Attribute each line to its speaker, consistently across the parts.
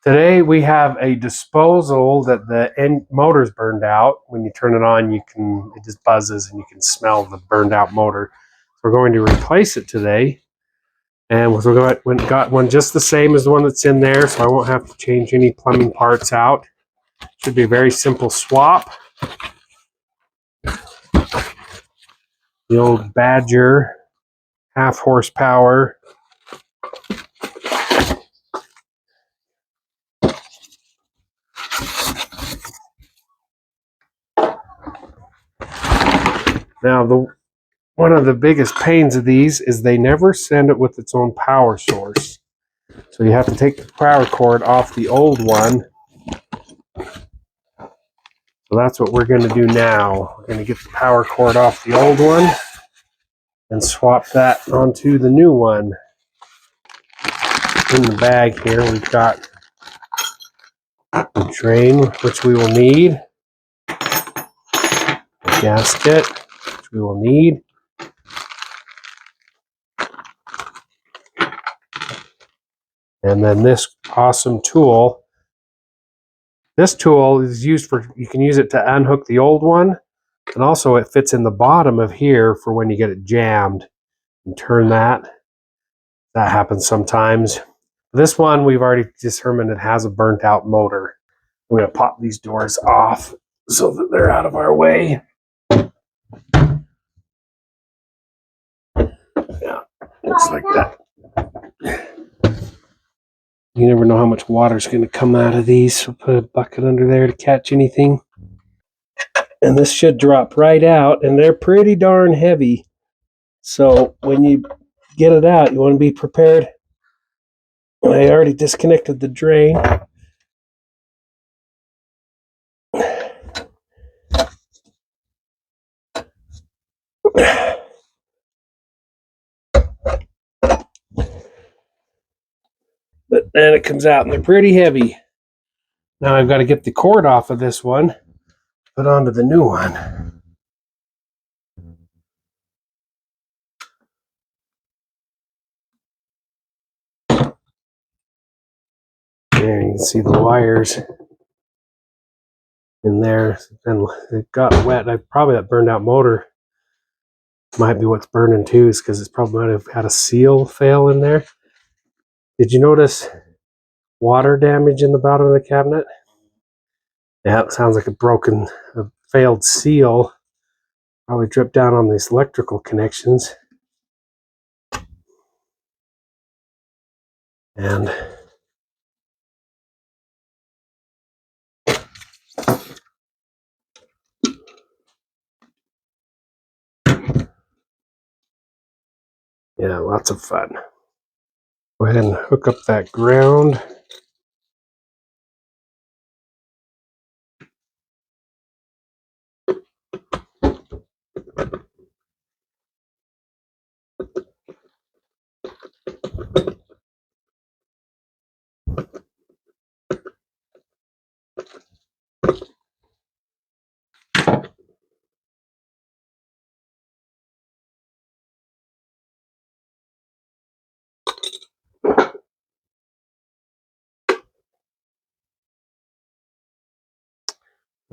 Speaker 1: Today we have a disposal that the end motor's burned out. When you turn it on, it just buzzes and you can smell the burned out motor. So we're going to replace it today. And we got one just the same as the one that's in there, so I won't have to change any plumbing parts out. Should be a very simple swap. The old Badger, half horsepower. Now, one of the biggest pains of these is they never send it with its own power source. So you have to take the power cord off the old one. So that's what we're going to do now. We're going to get the power cord off the old one and swap that onto the new one. In the bag here, we've got the drain, which we will need, the gasket, which we will need, and then this awesome tool. This tool is used you can use it to unhook the old one, and also it fits in the bottom of here for when you get it jammed and turn that. That happens sometimes. This one, we've already determined it has a burnt out motor. I'm going to pop these doors off so that they're out of our way. Yeah, looks like that. You never know how much water's going to come out of these, so put a bucket under there to catch anything. And this should drop right out, and they're pretty darn heavy. So when you get it out, you want to be prepared. I already disconnected the drain. But then it comes out, and they're pretty heavy. Now I've got to get the cord off of this one, put onto the new one. There you can see the wires in there, and it got wet. Probably that burned out motor might be what's burning too, is because it's probably might have had a seal fail in there. Did you notice water damage in the bottom of the cabinet? Yeah, it sounds like a failed seal. Probably dripped down on these electrical connections. And yeah, lots of fun. Go ahead and hook up that ground.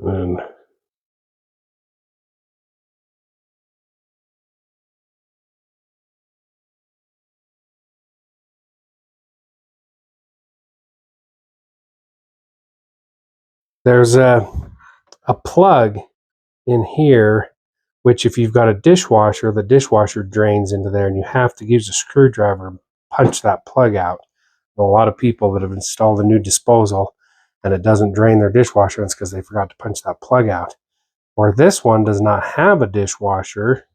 Speaker 1: And there's a plug in here, which if you've got a dishwasher, the dishwasher drains into there, and you have to use a screwdriver and punch that plug out. A lot of people that have installed a new disposal and it doesn't drain their dishwasher, it's because they forgot to punch that plug out. Where this one does not have a dishwasher,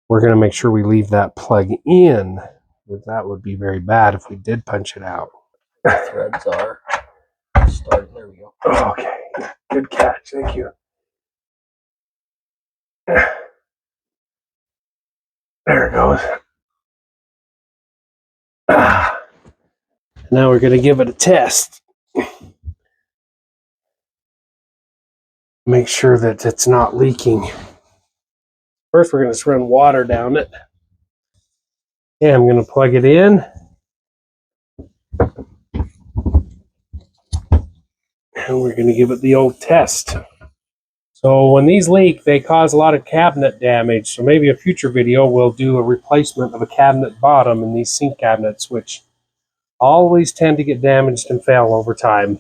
Speaker 1: we're going to make sure we leave that plug in. That would be very bad if we did punch it out.
Speaker 2: The threads are starting. There we go.
Speaker 1: Okay, good catch. Thank you. There it goes. Now we're going to give it a test. Make sure that it's not leaking. First, we're going to just run water down it. And I'm going to plug it in. and we're going to give it the old test. So when these leak, they cause a lot of cabinet damage. So maybe a future video we'll do a replacement of a cabinet bottom in these sink cabinets, which always tend to get damaged and fail over time.